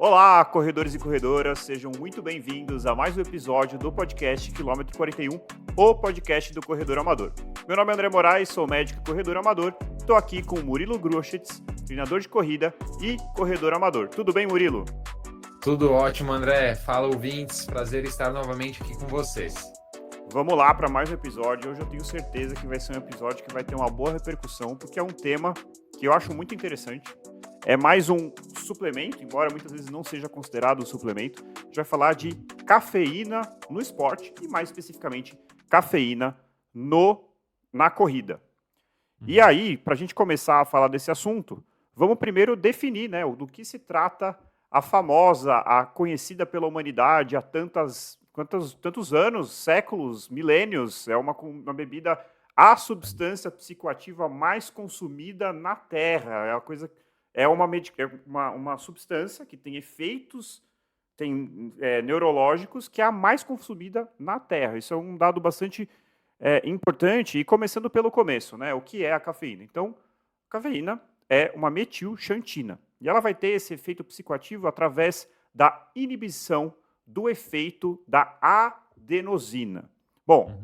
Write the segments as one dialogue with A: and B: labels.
A: Olá, corredores e corredoras, sejam muito bem-vindos a mais um episódio do podcast Quilômetro 41, o podcast do Corredor Amador. Meu nome é André Moraes, sou médico e corredor amador, estou aqui com o Murilo Gruschitz, treinador de corrida e corredor amador. Tudo bem, Murilo?
B: Tudo ótimo, André. Fala, ouvintes. Prazer estar novamente aqui com vocês.
A: Vamos lá para mais um episódio. Hoje eu tenho certeza que vai ser um episódio que vai ter uma boa repercussão, porque é um tema que eu acho muito interessante. É mais um suplemento, embora muitas vezes não seja considerado um suplemento. A gente vai falar de cafeína no esporte e, mais especificamente, cafeína na corrida. E aí, para a gente começar a falar desse assunto, vamos primeiro definir, né, do que se trata a famosa, a conhecida pela humanidade há tantos anos, séculos, milênios. É uma bebida, a substância psicoativa mais consumida na Terra. É uma coisa... É uma substância que tem efeitos neurológicos que é a mais consumida na Terra. Isso é um dado bastante importante. E começando pelo começo, né? O que é a cafeína? Então, a cafeína é uma metilxantina. E ela vai ter esse efeito psicoativo através da inibição do efeito da adenosina. Bom,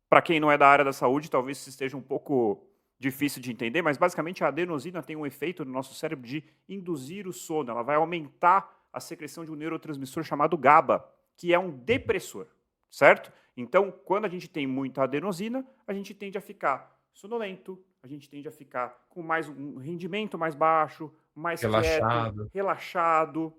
A: para quem não é da área da saúde, talvez isso esteja um pouco difícil de entender, mas basicamente a adenosina tem um efeito no nosso cérebro de induzir o sono. Ela vai aumentar a secreção de um neurotransmissor chamado GABA, que é um depressor, certo? Então, quando a gente tem muita adenosina, a gente tende a ficar sonolento, a gente tende a ficar com mais um rendimento mais baixo, mais quieto, relaxado,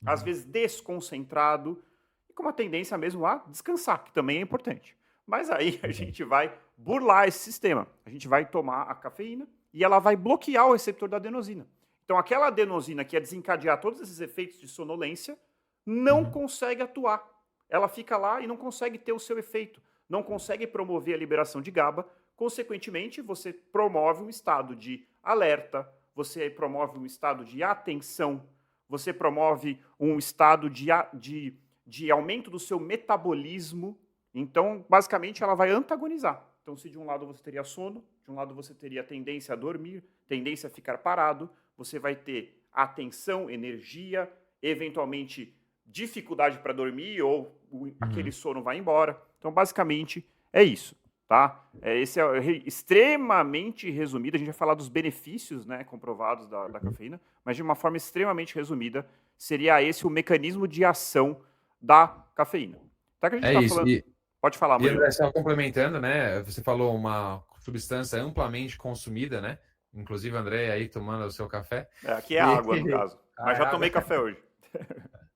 A: às vezes desconcentrado, e com uma tendência mesmo a descansar, que também é importante. Mas aí a gente vai burlar esse sistema. A gente vai tomar a cafeína e ela vai bloquear o receptor da adenosina. Então, aquela adenosina que ia desencadear todos esses efeitos de sonolência não consegue atuar. Ela fica lá e não consegue ter o seu efeito. Não consegue promover a liberação de GABA. Consequentemente, você promove um estado de alerta, você promove um estado de atenção, você promove um estado de aumento do seu metabolismo. Então, basicamente, ela vai antagonizar. Então, se de um lado você teria sono, de um lado você teria tendência a dormir, tendência a ficar parado, você vai ter atenção, energia, eventualmente dificuldade para dormir ou aquele sono vai embora. Então, basicamente, é isso, tá? Esse é extremamente resumido. A gente vai falar dos benefícios, né, comprovados da cafeína, mas de uma forma extremamente resumida, seria esse o mecanismo de ação da cafeína. Tá, que a gente tá falando... Pode falar, Murilo.
B: E André, só complementando, né? Você falou uma substância amplamente consumida, né? Inclusive, André aí tomando o seu café.
A: Aqui é água, no caso. Mas já tomei café hoje.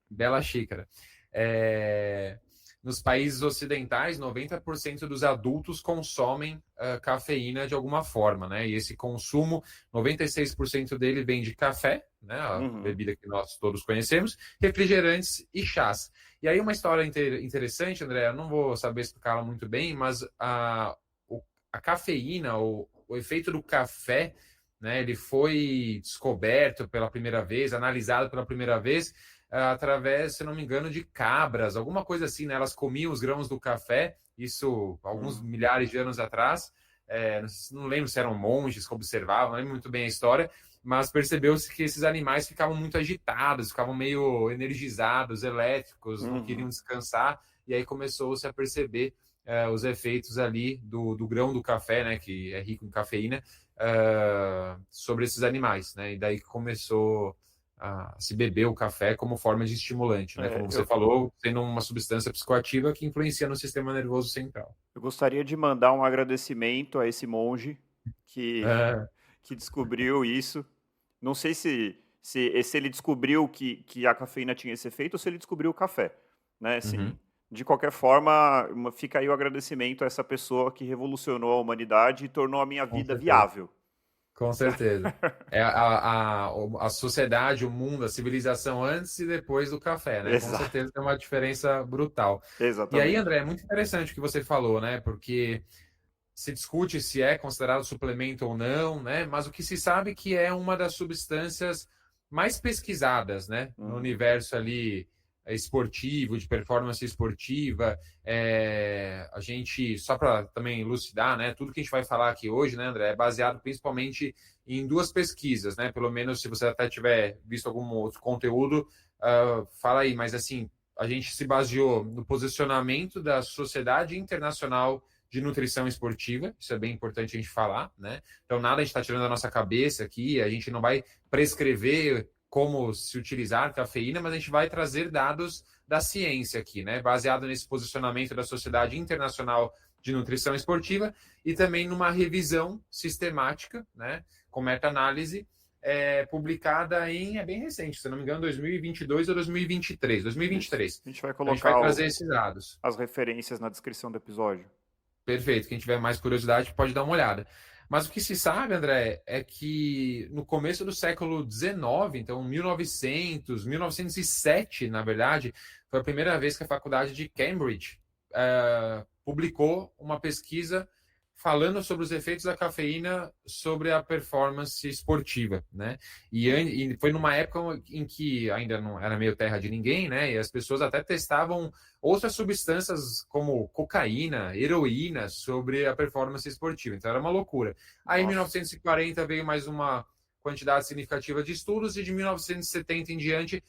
B: Bela xícara. Nos países ocidentais, 90% dos adultos consomem cafeína de alguma forma, né? E esse consumo, 96% dele vem de café, né? A bebida que nós todos conhecemos, refrigerantes e chás. E aí uma história interessante, André, eu não vou saber explicá-la muito bem, mas a cafeína, o efeito do café, né? Ele foi descoberto pela primeira vez, analisado pela primeira vez, através, se não me engano, de cabras, alguma coisa assim, né? Elas comiam os grãos do café, isso alguns milhares de anos atrás. Não lembro se eram monges que observavam, não lembro muito bem a história, mas percebeu-se que esses animais ficavam muito agitados, ficavam meio energizados, elétricos, não queriam descansar, e aí começou-se a perceber os efeitos ali do grão do café, né, que é rico em cafeína, sobre esses animais, né? E daí começou a se beber o café como forma de estimulante, né? Como você falou, tendo uma substância psicoativa que influencia no sistema nervoso central.
A: Eu gostaria de mandar um agradecimento a esse monge que descobriu isso. Não sei se ele descobriu que a cafeína tinha esse efeito ou se ele descobriu o café, né? Assim, de qualquer forma, fica aí o agradecimento a essa pessoa que revolucionou a humanidade e tornou a minha vida viável.
B: Com certeza. É a sociedade, o mundo, a civilização antes e depois do café, né?
A: Exato.
B: Com certeza tem uma diferença brutal.
A: Exatamente.
B: E aí, André, é muito interessante o que você falou, né? Porque se discute se é considerado suplemento ou não, né? Mas o que se sabe é que é uma das substâncias mais pesquisadas, né? No universo ali esportivo, de performance esportiva. A gente, só para também elucidar, né? Tudo que a gente vai falar aqui hoje, né, André, é baseado principalmente em duas pesquisas, né? Pelo menos se você até tiver visto algum outro conteúdo, fala aí, mas assim, a gente se baseou no posicionamento da Sociedade Internacional de Nutrição Esportiva, isso é bem importante a gente falar, né? Então, nada a gente está tirando da nossa cabeça aqui, a gente não vai prescrever como se utilizar cafeína, mas a gente vai trazer dados da ciência aqui, né? Baseado nesse posicionamento da Sociedade Internacional de Nutrição Esportiva e também numa revisão sistemática, né? Com meta-análise, publicada é bem recente, se não me engano, 2022 ou 2023. 2023.
A: Isso. A gente vai
B: Então, a gente
A: colocar
B: vai trazer esses dados.
A: as referências na descrição do episódio.
B: Perfeito. Quem tiver mais curiosidade pode dar uma olhada. Mas o que se sabe, André, é que no começo do século XIX, então 1900, 1907, na verdade, foi a primeira vez que a faculdade de Cambridge publicou uma pesquisa falando sobre os efeitos da cafeína sobre a performance esportiva, né? E foi numa época em que ainda não era meio terra de ninguém, né? E as pessoas até testavam outras substâncias como cocaína, heroína sobre a performance esportiva. Então era uma loucura. Aí em 1940 veio mais uma quantidade significativa de estudos e de 1970 em diante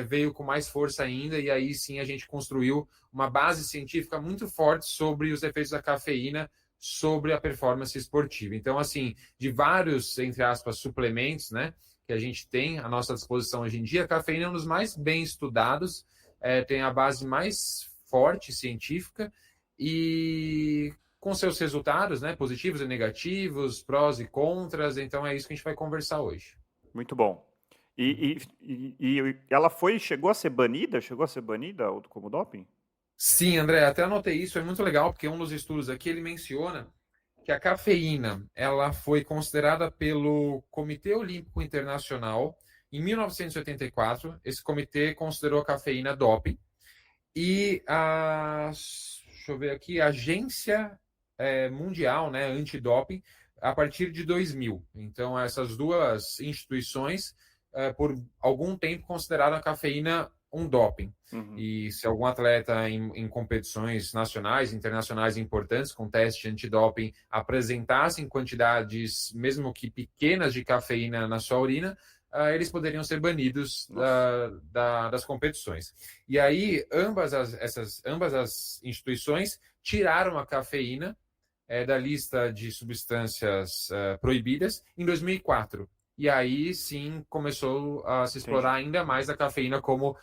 B: veio com mais força ainda, e aí sim a gente construiu uma base científica muito forte sobre os efeitos da cafeína sobre a performance esportiva. Então, assim, de vários, entre aspas, suplementos, né, que a gente tem à nossa disposição hoje em dia, a cafeína é um dos mais bem estudados, tem a base mais forte científica e com seus resultados, né, positivos e negativos, prós e contras. Então, é isso que a gente vai conversar hoje.
A: Muito bom. E ela chegou a ser banida? Chegou a ser banida como doping?
B: Sim, André, até anotei isso, é muito legal, porque um dos estudos aqui ele menciona que a cafeína ela foi considerada pelo Comitê Olímpico Internacional em 1984. Esse comitê considerou a cafeína doping e deixa eu ver aqui, a Agência Mundial, né, Antidoping, a partir de 2000. Então, essas duas instituições, por algum tempo, consideraram a cafeína um doping.
A: Uhum.
B: E se algum atleta em competições nacionais, internacionais importantes, com teste antidoping, apresentassem quantidades, mesmo que pequenas, de cafeína na sua urina, eles poderiam ser banidos das competições. E aí, ambas as instituições tiraram a cafeína da lista de substâncias proibidas em 2004. E aí sim começou a se explorar ainda mais a cafeína como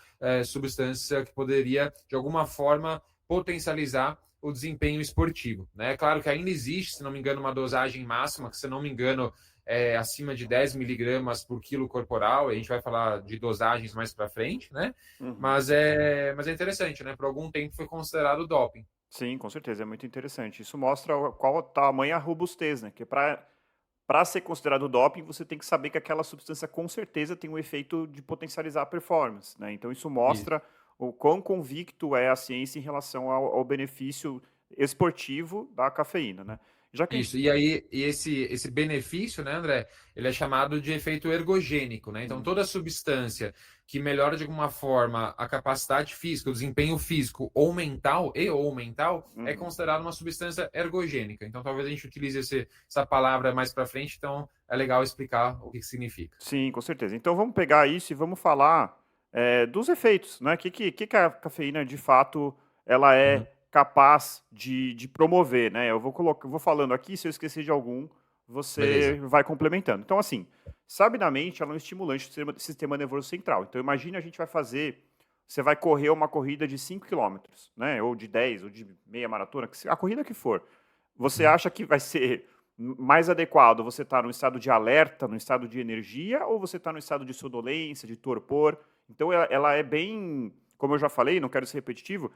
B: substância que poderia, de alguma forma, potencializar o desempenho esportivo. Né? Claro que ainda existe, se não me engano, uma dosagem máxima, que se não me engano acima de 10 miligramas por quilo corporal. A gente vai falar de dosagens mais para frente, né?
A: Uhum.
B: Mas é interessante, né? Por algum tempo foi considerado doping.
A: Sim, com certeza, é muito interessante. Isso mostra qual o tamanho e a robustez, né? Que para ser considerado doping, você tem que saber que aquela substância com certeza tem um efeito de potencializar a performance, né? Então isso mostra o quão convicto é a ciência em relação ao benefício esportivo da cafeína, né?
B: Isso, e aí esse benefício, né, André, ele é chamado de efeito ergogênico, né? Então, toda substância que melhora de alguma forma a capacidade física, o desempenho físico ou mental é considerada uma substância ergogênica. Então, talvez a gente utilize essa palavra mais para frente, então é legal explicar o que significa.
A: Sim, com certeza. Então, vamos pegar isso e vamos falar dos efeitos, né? O que a cafeína, de fato, ela é capaz de promover, né? Eu vou falando aqui, se eu esquecer de algum, você vai complementando. Então, assim, sabidamente, ela é um estimulante do sistema nervoso central. Então, imagine a gente você vai correr uma corrida de 5 quilômetros, né? Ou de 10, ou de meia maratona, a corrida que for. Você acha que vai ser mais adequado você estar no estado de alerta, no estado de energia, ou você está no estado de sonolência, de torpor? Então, ela é bem... Como eu já falei, não quero ser repetitivo,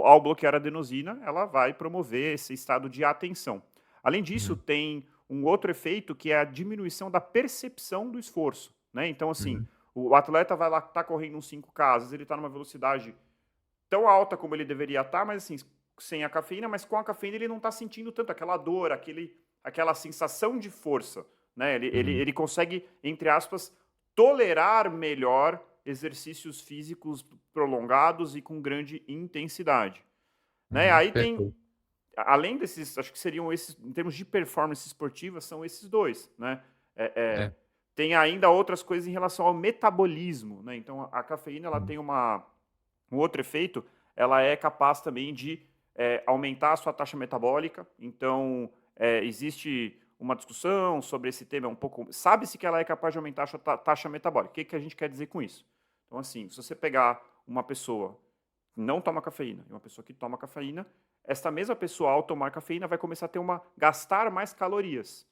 A: ao bloquear a adenosina, ela vai promover esse estado de atenção. Além disso, tem um outro efeito que é a diminuição da percepção do esforço, né? Então, assim, o atleta vai lá, tá correndo uns 5K, às vezes ele está numa velocidade tão alta como ele deveria estar, mas assim, sem a cafeína, mas com a cafeína ele não está sentindo tanto aquela dor, aquela sensação de força, né? Ele consegue, entre aspas, tolerar melhor exercícios físicos prolongados e com grande intensidade. Né? Aí tem, além desses, acho que seriam esses, em termos de performance esportiva, são esses dois. Né? tem ainda outras coisas em relação ao metabolismo, né? Então, a cafeína ela tem um outro efeito, ela é capaz também de aumentar a sua taxa metabólica. Então, existe uma discussão sobre esse tema um pouco. Sabe-se que ela é capaz de aumentar a sua taxa metabólica. O que a gente quer dizer com isso? Então, assim, se você pegar uma pessoa que não toma cafeína e uma pessoa que toma cafeína, esta mesma pessoa, ao tomar cafeína, vai começar a ter gastar mais calorias,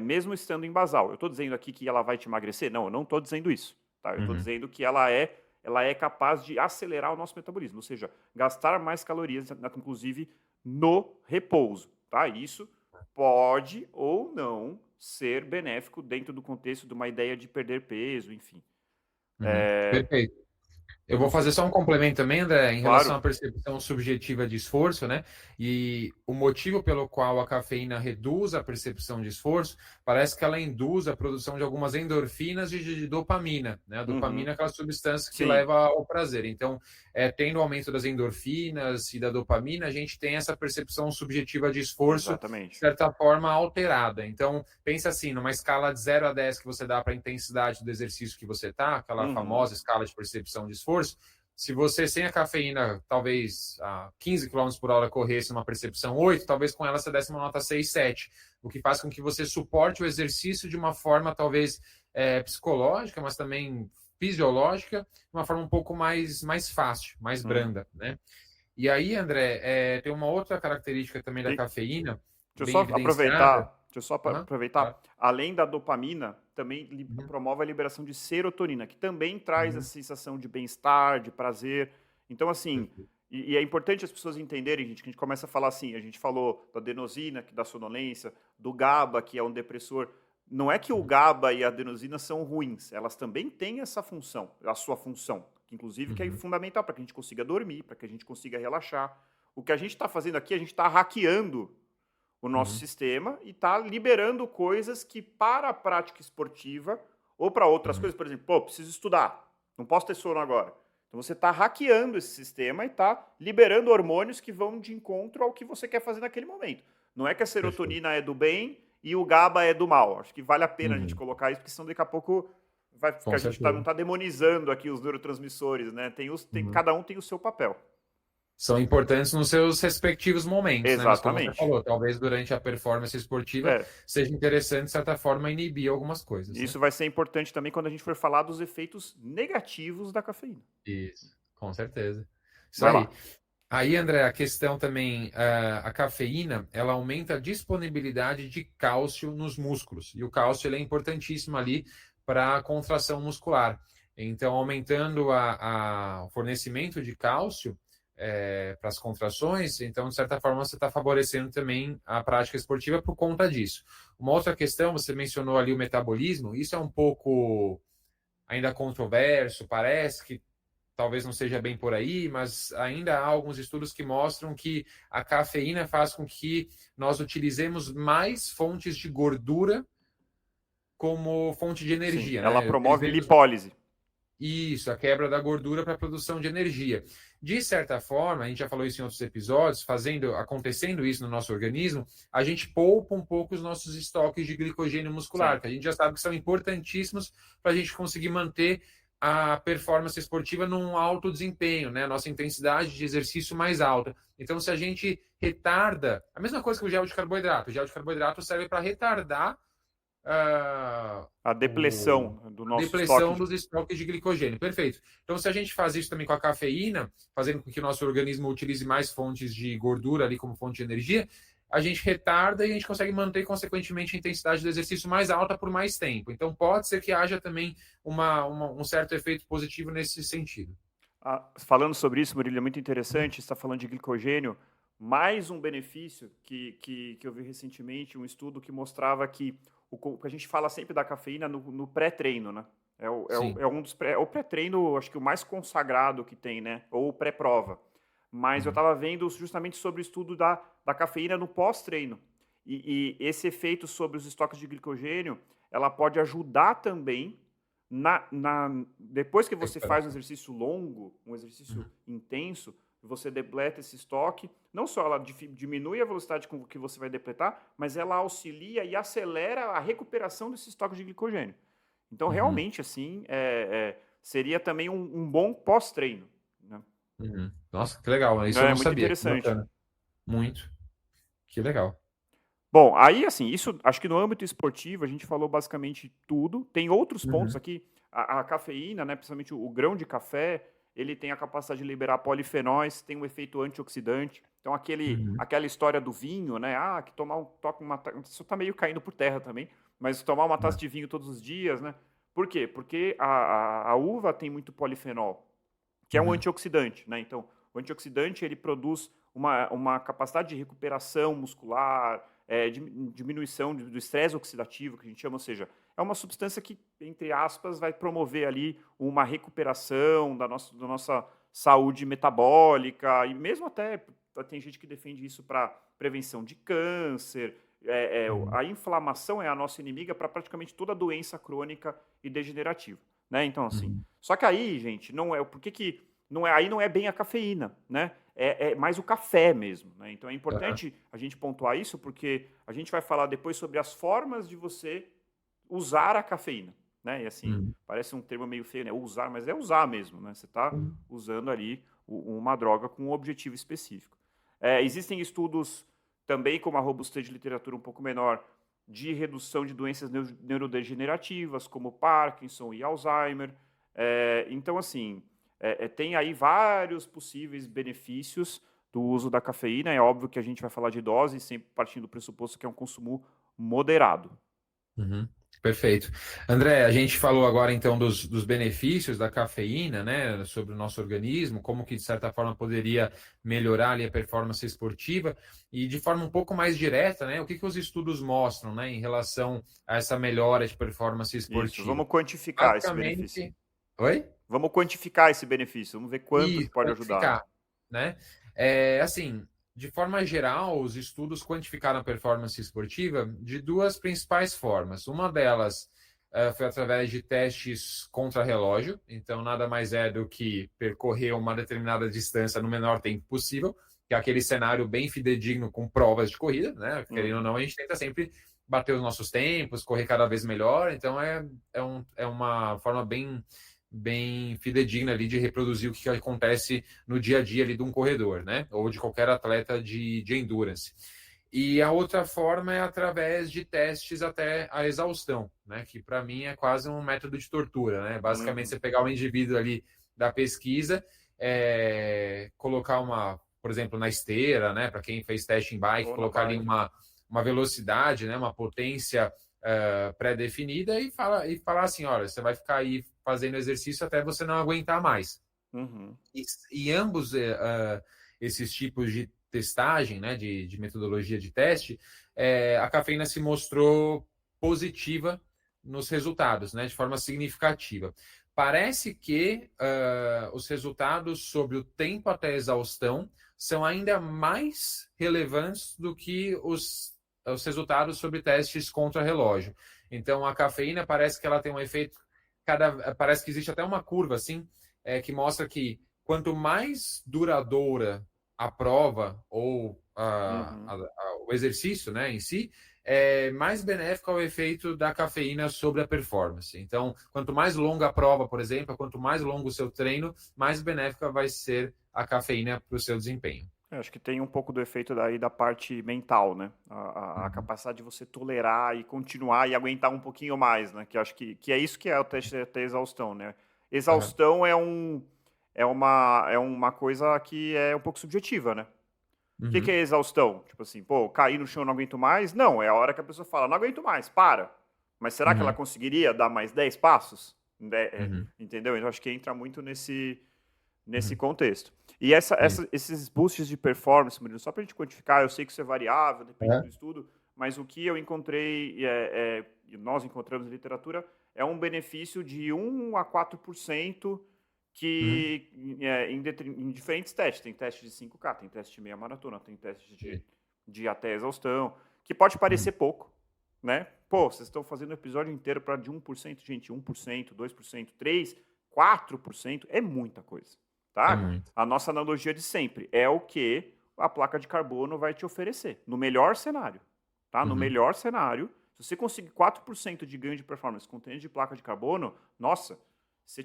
A: mesmo estando em basal. Eu estou dizendo aqui que ela vai te emagrecer? Não, eu não estou dizendo isso. Tá? Eu estou dizendo que ela é capaz de acelerar o nosso metabolismo, ou seja, gastar mais calorias, inclusive no repouso. Tá? Isso pode ou não ser benéfico dentro do contexto de uma ideia de perder peso, enfim.
B: Perfeito. Eu vou fazer só um complemento também, André, em relação
A: Claro.
B: à percepção subjetiva de esforço, né? E o motivo pelo qual a cafeína reduz a percepção de esforço, parece que ela induz a produção de algumas endorfinas e de dopamina, né? A dopamina é aquela substância que
A: Sim.
B: leva ao prazer. Então, tendo o aumento das endorfinas e da dopamina, a gente tem essa percepção subjetiva de esforço,
A: Exatamente.
B: de certa forma, alterada. Então, pensa assim, numa escala de 0 a 10 que você dá para a intensidade do exercício que você está, aquela famosa escala de percepção de esforço, se você sem a cafeína, talvez a 15 km por hora corresse uma percepção 8, talvez com ela você desse uma nota 6, 7, o que faz com que você suporte o exercício de uma forma talvez psicológica, mas também fisiológica, de uma forma um pouco mais fácil, mais branda, né? E aí, André, tem uma outra característica também da cafeína, bem evidenciada.
A: Deixa eu só aproveitar.
B: Claro.
A: Além da dopamina, também promove a liberação de serotonina, que também traz a sensação de bem-estar, de prazer. Então, assim, e é importante as pessoas entenderem, gente, que a gente começa a falar assim, a gente falou da adenosina, que dá sonolência, do GABA, que é um depressor. Não é que o GABA e a adenosina são ruins, elas também têm essa função, a sua função, que inclusive que é fundamental para que a gente consiga dormir, para que a gente consiga relaxar. O que a gente está fazendo aqui, a gente está hackeando o nosso sistema e está liberando coisas que para a prática esportiva ou para outras coisas, por exemplo, preciso estudar, não posso ter sono agora. Então você está hackeando esse sistema e está liberando hormônios que vão de encontro ao que você quer fazer naquele momento. Não é que a serotonina é do bem e o GABA é do mal. Acho que vale a pena a gente colocar isso, porque senão daqui a pouco vai ficar, a gente não está demonizando aqui os neurotransmissores, né? Cada um tem o seu papel.
B: São importantes nos seus respectivos momentos,
A: exatamente,
B: né? Mas como você falou, talvez durante a performance esportiva seja interessante, de certa forma, inibir algumas coisas.
A: Isso vai ser importante também quando a gente for falar dos efeitos negativos da cafeína.
B: Isso, com certeza. Isso aí. Aí, André, a questão também, a cafeína, ela aumenta a disponibilidade de cálcio nos músculos. E o cálcio ele é importantíssimo ali para a contração muscular. Então, aumentando o fornecimento de cálcio, para as contrações, então, de certa forma, você está favorecendo também a prática esportiva por conta disso. Uma outra questão, você mencionou ali o metabolismo, isso é um pouco ainda controverso, parece que talvez não seja bem por aí, mas ainda há alguns estudos que mostram que a cafeína faz com que nós utilizemos mais fontes de gordura como fonte de energia.
A: Sim, ela
B: né?
A: promove lipólise.
B: Isso, a quebra da gordura para a produção de energia. De certa forma, a gente já falou isso em outros episódios, acontecendo isso no nosso organismo, a gente poupa um pouco os nossos estoques de glicogênio muscular, que a gente já sabe que são importantíssimos para a gente conseguir manter a performance esportiva num alto desempenho, né? A nossa intensidade de exercício mais alta. Então, se a gente retarda, a mesma coisa que o gel de carboidrato serve para retardar
A: a depressão
B: dos estoques de glicogênio. Perfeito. Então, se a gente faz isso também com a cafeína, fazendo com que o nosso organismo utilize mais fontes de gordura ali como fonte de energia, a gente retarda e a gente consegue manter, consequentemente, a intensidade do exercício mais alta por mais tempo. Então, pode ser que haja também um certo efeito positivo nesse sentido.
A: Falando sobre isso, Murilo, é muito interessante, você está falando de glicogênio. Mais um benefício que eu vi recentemente, um estudo que mostrava que o que a gente fala sempre da cafeína no pré-treino, né? É o pré-treino, acho que o mais consagrado que tem, né? Ou o pré-prova. Mas eu estava vendo justamente sobre o estudo da cafeína no pós-treino. E esse efeito sobre os estoques de glicogênio, ela pode ajudar também depois que você faz um exercício longo, um exercício intenso, você depleta esse estoque, não só ela diminui a velocidade com que você vai depletar, mas ela auxilia e acelera a recuperação desse estoque de glicogênio. Então, realmente, assim, seria também um bom pós-treino, né?
B: Nossa, que legal. Isso eu
A: É
B: não
A: muito
B: sabia. Que
A: interessante.
B: bacana. Muito. Que legal.
A: Bom, aí, assim, isso, acho que no âmbito esportivo a gente falou basicamente tudo. Tem outros pontos
B: Uhum.
A: aqui. A cafeína, né, principalmente o grão de café, ele tem a capacidade de liberar polifenóis, tem um efeito antioxidante. Então,
B: Uhum.
A: aquela história do vinho, né? Ah, que isso tá meio caindo por terra também, mas tomar uma taça de vinho todos os dias, né? Por quê? Porque a uva tem muito polifenol, que é um
B: Uhum.
A: antioxidante, né? Então, o antioxidante ele produz uma capacidade de recuperação muscular, diminuição do estresse oxidativo, que a gente chama, ou seja, é uma substância que, entre aspas, vai promover ali uma recuperação da nossa saúde metabólica, e mesmo até tem gente que defende isso para prevenção de câncer.
B: Uhum.
A: A inflamação é a nossa inimiga para praticamente toda doença crônica e degenerativa, né? Então, assim,
B: Uhum.
A: só que aí, gente, não é por que que não é aí não é bem a cafeína, né? É mais o café mesmo, né? Então é
B: Aham.
A: importante a gente pontuar isso porque a gente vai falar depois sobre as formas de você usar a cafeína, né? E assim,
B: Uhum.
A: parece um termo meio feio, né? Usar, mas é usar mesmo, né? Você está
B: Uhum.
A: usando ali uma droga com um objetivo específico. Existem estudos também, com uma robustez de literatura um pouco menor, de redução de doenças neurodegenerativas, como Parkinson e Alzheimer. Então, assim, tem aí vários possíveis benefícios do uso da cafeína. É óbvio que a gente vai falar de dose, sempre partindo do pressuposto que é um consumo moderado.
B: Uhum. Perfeito. André, a gente falou agora então dos benefícios da cafeína, né, sobre o nosso organismo, como que de certa forma poderia melhorar ali a performance esportiva e de forma um pouco mais direta, né, o que os estudos mostram, né, em relação a essa melhora de performance
A: Isso,
B: esportiva.
A: vamos quantificar esse benefício.
B: Basicamente, oi?
A: Vamos quantificar esse benefício, vamos ver quanto que
B: E
A: pode ajudar, né?
B: quantificar, né? Assim, de forma geral, os estudos quantificaram a performance esportiva de duas principais formas. Uma delas foi através de testes contra-relógio, então nada mais é do que percorrer uma determinada distância no menor tempo possível, que é aquele cenário bem fidedigno com provas de corrida, né? Querendo ou
A: Uhum.
B: não, a gente tenta sempre bater os nossos tempos, correr cada vez melhor, então é uma forma bem fidedigna ali de reproduzir o que acontece no dia a dia ali de um corredor, né? Ou de qualquer atleta de endurance. E a outra forma é através de testes até a exaustão, né? Que para mim é quase um método de tortura, né? Basicamente
A: Uhum.
B: você pegar o indivíduo ali da pesquisa, colocar por exemplo, na esteira, né? Para quem fez teste em bike,
A: Ou na
B: colocar ali
A: bike.
B: uma velocidade, né? Uma potência pré-definida e falar assim, olha, você vai ficar aí fazendo exercício até você não aguentar mais.
A: Uhum.
B: E ambos esses tipos de testagem, né, de metodologia de teste, a cafeína se mostrou positiva nos resultados, né, de forma significativa. Parece que os resultados sobre o tempo até a exaustão são ainda mais relevantes do que os resultados sobre testes contra relógio. Então, a cafeína parece que ela tem um efeito, parece que existe até uma curva assim, que mostra que quanto mais duradoura a prova ou
A: Uhum.
B: o exercício, né, em si, mais benéfico é o efeito da cafeína sobre a performance. Então, quanto mais longa a prova, por exemplo, quanto mais longo o seu treino, mais benéfica vai ser a cafeína para o seu desempenho.
A: Acho que tem um pouco do efeito daí da parte mental, né? A
B: Uhum.
A: capacidade de você tolerar e continuar e aguentar um pouquinho mais, né? Que acho que é isso que é o teste até exaustão, né?
B: Uhum.
A: Exaustão é uma coisa que é um pouco subjetiva, né? O que
B: Uhum.
A: é exaustão? Tipo assim, pô, caí no chão, não aguento mais? Não, é a hora que a pessoa fala, não aguento mais, para. Mas será que ela
B: Uhum.
A: conseguiria dar mais 10 passos?
B: Uhum.
A: Entendeu? Então acho que entra muito nesse
B: Uhum.
A: contexto. E
B: Isso.
A: esses boosts de performance, Murilo, só para a gente quantificar, eu sei que isso é variável, depende do
B: Uhum.
A: estudo, mas o que eu encontrei, e nós encontramos na literatura, é um benefício de 1 a 4%
B: Uhum.
A: que em diferentes testes. Tem teste de 5K, tem teste de meia maratona, tem teste de até exaustão, que pode
B: Uhum.
A: parecer pouco, né? Pô, vocês estão fazendo o episódio inteiro para de 1%, gente, 1%, 2%, 3%, 4% é muita coisa,
B: É
A: tá?
B: muito.
A: A nossa analogia de sempre é o que a placa de carbono vai te oferecer, no melhor cenário, tá? No
B: Uhum.
A: melhor cenário, Se você conseguir 4% de ganho de performance com tênis de placa de carbono, nossa, você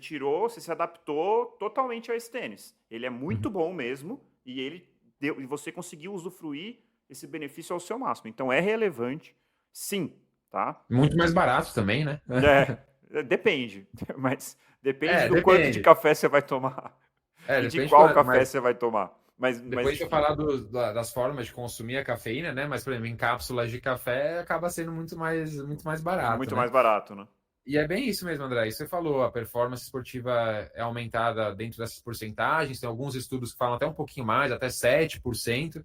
A: se adaptou totalmente a esse tênis. Ele é muito bom mesmo e você conseguiu usufruir esse benefício ao seu máximo. Então, é relevante, sim, tá?
B: Muito mais barato também, né?
A: Depende, mas depende do quanto de
B: Depende.
A: café você vai tomar e de
B: Depende,
A: qual café
B: mas
A: você vai tomar. Mas
B: depois a gente vai
A: enfim,
B: falar das formas de consumir a cafeína, né? Mas, por exemplo, em cápsulas de café acaba sendo muito mais barato,
A: muito
B: né?
A: mais barato, né?
B: E é bem isso mesmo, André. Isso você falou, a performance esportiva é aumentada dentro dessas porcentagens. Tem alguns estudos que falam até um pouquinho mais, até 7%,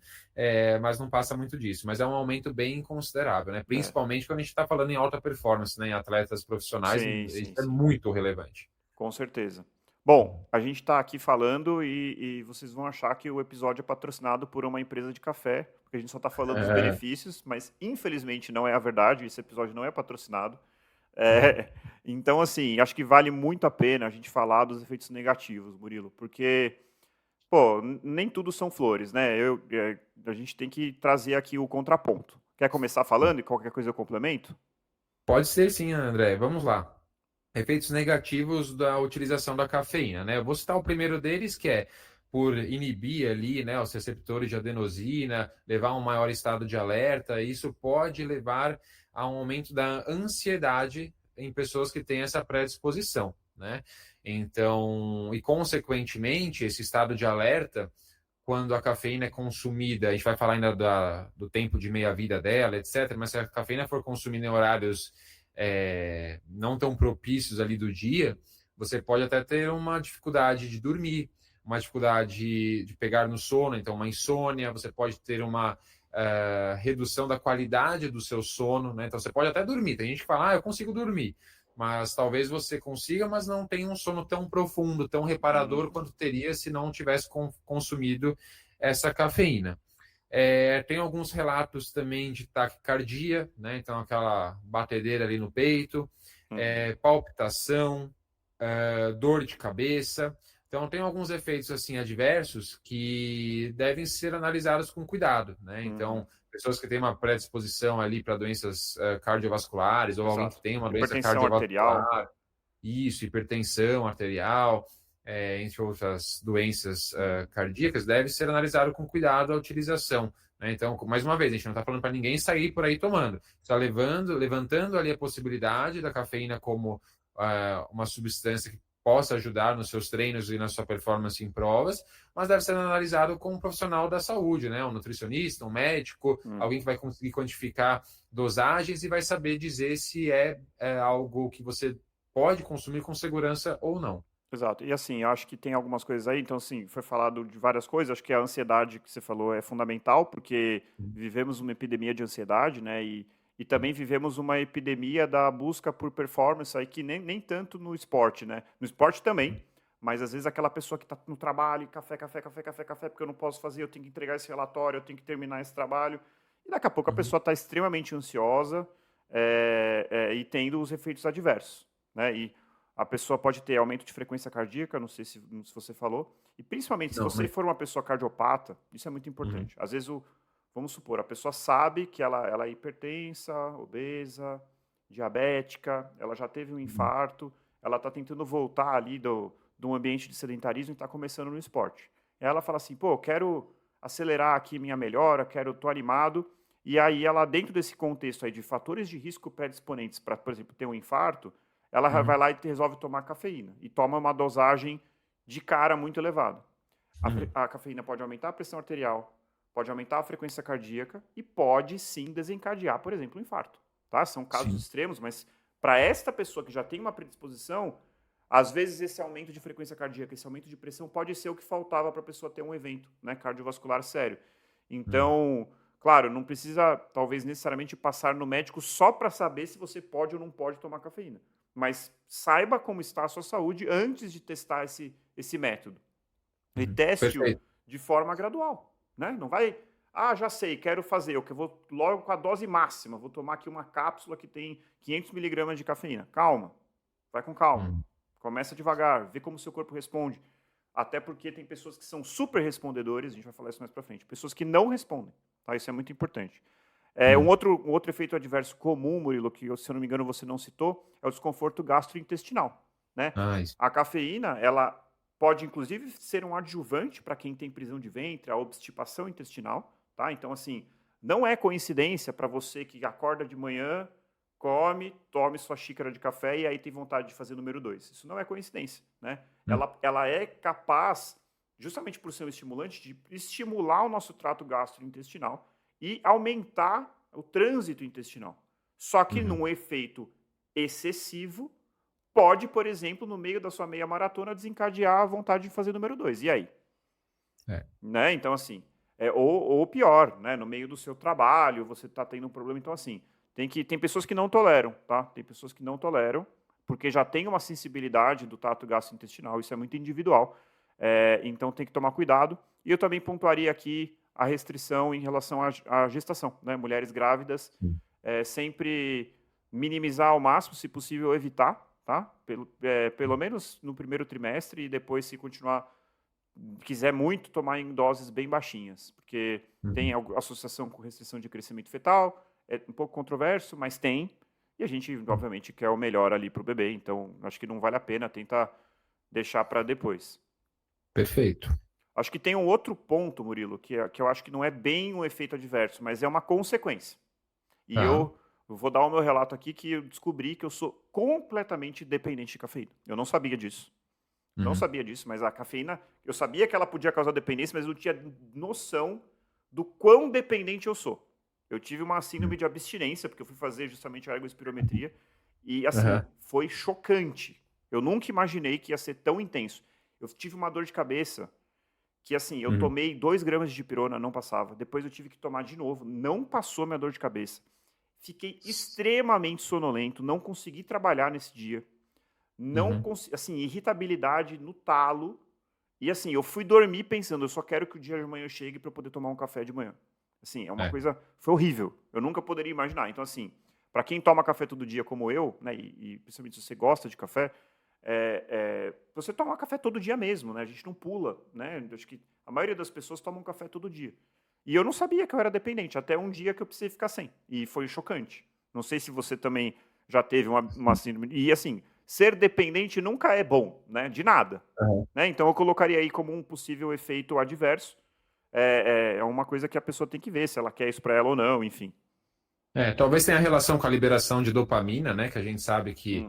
B: mas não passa muito disso. Mas é um aumento bem considerável, né?
A: É.
B: Principalmente quando a gente está falando em alta performance, né? Em atletas profissionais,
A: Sim,
B: isso
A: sim,
B: é
A: sim.
B: muito relevante.
A: Com certeza. Bom, a gente está aqui falando e vocês vão achar que o episódio é patrocinado por uma empresa de café, porque a gente só está falando dos
B: É,
A: benefícios, mas infelizmente não é a verdade, esse episódio não é patrocinado.
B: uhum.
A: Então, assim, acho que vale muito a pena a gente falar dos efeitos negativos, Murilo, porque, pô, nem tudo são flores, né? A gente tem que trazer aqui o contraponto. Quer começar falando e qualquer coisa eu complemento?
B: Pode ser sim, André. Vamos lá. Efeitos negativos da utilização da cafeína, né? Eu vou citar o primeiro deles, que é por inibir ali, né, os receptores de adenosina, levar a um maior estado de alerta. Isso pode levar a um aumento da ansiedade em pessoas que têm essa predisposição, né? Então, e consequentemente, esse estado de alerta, quando a cafeína é consumida, a gente vai falar ainda do tempo de meia-vida dela, etc., mas se a cafeína for consumida em horários não tão propícios ali do dia, você pode até ter uma dificuldade de dormir, uma dificuldade de pegar no sono, então uma insônia, você pode ter uma redução da qualidade do seu sono, né? Então você pode até dormir, tem gente que fala, eu consigo dormir, mas talvez você consiga, mas não tenha um sono tão profundo, tão reparador
A: Uhum.
B: quanto teria se não tivesse consumido essa cafeína. Tem alguns relatos também de taquicardia, né? Então aquela batedeira ali no peito,
A: Uhum.
B: palpitação, dor de cabeça. Então tem alguns efeitos assim adversos que devem ser analisados com cuidado, né?
A: Uhum.
B: Então pessoas que têm uma predisposição ali para doenças cardiovasculares ou alguém que
A: Exato.
B: tem uma doença
A: Hipertensão arterial.
B: cardiovascular, isso, hipertensão arterial, entre outras doenças cardíacas, deve ser analisado com cuidado a utilização. Né? Então, mais uma vez, a gente não está falando para ninguém sair por aí tomando. Está levantando ali a possibilidade da cafeína como uma substância que possa ajudar nos seus treinos e na sua performance em provas, mas deve ser analisado com um profissional da saúde, né? Um nutricionista, um médico, alguém
A: Uhum.
B: que vai conseguir quantificar dosagens e vai saber dizer se é algo que você pode consumir com segurança ou não.
A: Exato. E assim, eu acho que tem algumas coisas aí, então assim, foi falado de várias coisas, acho que a ansiedade que você falou é fundamental, porque vivemos uma epidemia de ansiedade, né, e também vivemos uma epidemia da busca por performance aí, que nem tanto no esporte, né, no esporte também, mas às vezes aquela pessoa que está no trabalho, café, café, café, café, café, porque eu não posso fazer, eu tenho que entregar esse relatório, eu tenho que terminar esse trabalho, e daqui a pouco a
B: Uhum.
A: pessoa está extremamente ansiosa e tendo os efeitos adversos, né, e a pessoa pode ter aumento de frequência cardíaca, não sei se você falou, e principalmente se
B: Não,
A: você
B: mas...
A: for uma pessoa cardiopata, isso é muito
B: Uhum.
A: importante. Às vezes, vamos supor, a pessoa sabe que ela é hipertensa, obesa, diabética, ela já teve um
B: Uhum.
A: infarto, ela está tentando voltar ali do ambiente de sedentarismo e está começando no esporte. E ela fala assim, pô, quero acelerar aqui minha melhora, tô animado, e aí ela, dentro desse contexto aí de fatores de risco predisponentes para, por exemplo, ter um infarto, ela vai
B: Uhum.
A: lá e resolve tomar cafeína. E toma uma dosagem de cara muito elevada.
B: Uhum.
A: A cafeína pode aumentar a pressão arterial, pode aumentar a frequência cardíaca e pode sim desencadear, por exemplo, um infarto. Tá? São casos
B: Sim.
A: extremos, mas para esta pessoa que já tem uma predisposição, às vezes esse aumento de frequência cardíaca, esse aumento de pressão pode ser o que faltava para a pessoa ter um evento, né, cardiovascular sério.
B: Uhum.
A: Então, claro, não precisa talvez necessariamente passar no médico só para saber se você pode ou não pode tomar cafeína, mas saiba como está a sua saúde antes de testar esse método. E
B: Uhum.
A: teste-o
B: Perfeito.
A: de forma gradual, né? Não vai, já sei, quero fazer, eu vou logo com a dose máxima, vou tomar aqui uma cápsula que tem 500 miligramas de cafeína. Calma, vai com calma.
B: Uhum.
A: Começa devagar, vê como o seu corpo responde. Até porque tem pessoas que são super respondedores, a gente vai falar isso mais pra frente, pessoas que não respondem, tá? Isso é muito importante. Um outro efeito adverso comum, Murilo, que se eu não me engano você não citou, é o desconforto gastrointestinal, né? A cafeína, ela pode inclusive ser um adjuvante para quem tem prisão de ventre, a obstipação intestinal, tá? Então, assim, não é coincidência para você que acorda de manhã, tome sua xícara de café e aí tem vontade de fazer número 2. Isso não é coincidência, né? Ela é capaz, justamente por ser um estimulante, de estimular o nosso trato gastrointestinal e aumentar o trânsito intestinal. Só que num efeito excessivo, pode, por exemplo, no meio da sua meia maratona, desencadear a vontade de fazer número 2. E aí? Né? Então, assim, ou pior, né? No meio do seu trabalho, você está tendo um problema. Então, assim, tem pessoas que não toleram, tá? Tem pessoas que não toleram, porque já tem uma sensibilidade do trato gastrointestinal, isso é muito individual. Então, tem que tomar cuidado. E eu também pontuaria aqui a restrição em relação à gestação, né? Mulheres grávidas, sempre minimizar ao máximo, se possível, evitar, tá? Pelo menos no primeiro trimestre e depois, se quiser muito, tomar em doses bem baixinhas, porque tem associação com restrição de crescimento fetal, é um pouco controverso, mas tem, e a gente, obviamente, quer o melhor ali para o bebê, então acho que não vale a pena tentar deixar para depois.
B: Perfeito.
A: Acho que tem um outro ponto, Murilo, que eu acho que não é bem um efeito adverso, mas é uma consequência. E eu vou dar o meu relato aqui que eu descobri que eu sou completamente dependente de cafeína. Eu não sabia disso. Não sabia disso, mas a cafeína, eu sabia que ela podia causar dependência, mas eu não tinha noção do quão dependente eu sou. Eu tive uma síndrome de abstinência, porque eu fui fazer justamente a ergospirometria, e assim, foi chocante. Eu nunca imaginei que ia ser tão intenso. Eu tive uma dor de cabeça que, assim, eu tomei 2 gramas de dipirona, não passava. Depois eu tive que tomar de novo, não passou minha dor de cabeça. Fiquei extremamente sonolento, não consegui trabalhar nesse dia. Assim, irritabilidade no talo. E assim, eu fui dormir pensando, eu só quero que o dia de manhã chegue para eu poder tomar um café de manhã. Assim, é uma coisa, foi horrível. Eu nunca poderia imaginar. Então, assim, para quem toma café todo dia como eu, né, e principalmente se você gosta de café, você toma café todo dia mesmo, né? A gente não pula, né? Acho que a maioria das pessoas tomam café todo dia. E eu não sabia que eu era dependente, até um dia que eu precisei ficar sem. E foi chocante. Não sei se você também já teve uma síndrome. E assim, ser dependente nunca é bom, né? De nada. Né? Então eu colocaria aí como um possível efeito adverso. É uma coisa que a pessoa tem que ver, se ela quer isso para ela ou não, enfim.
B: Talvez tenha relação com a liberação de dopamina, né? Que a gente sabe que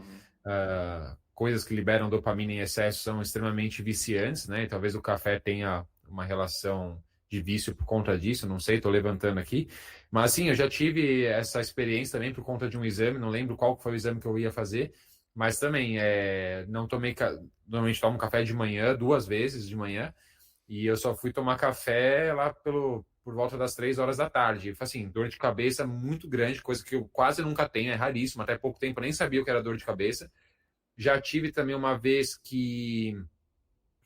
B: coisas que liberam dopamina em excesso são extremamente viciantes, né? E talvez o café tenha uma relação de vício por conta disso, não sei, estou levantando aqui. Mas, assim, eu já tive essa experiência também por conta de um exame, não lembro qual foi o exame que eu ia fazer, mas também não tomei... Normalmente tomo café de manhã, 2 vezes de manhã, e eu só fui tomar café lá por volta das 3 horas da tarde. Assim, dor de cabeça muito grande, coisa que eu quase nunca tenho, é raríssimo, até pouco tempo eu nem sabia o que era dor de cabeça. Já tive também uma vez que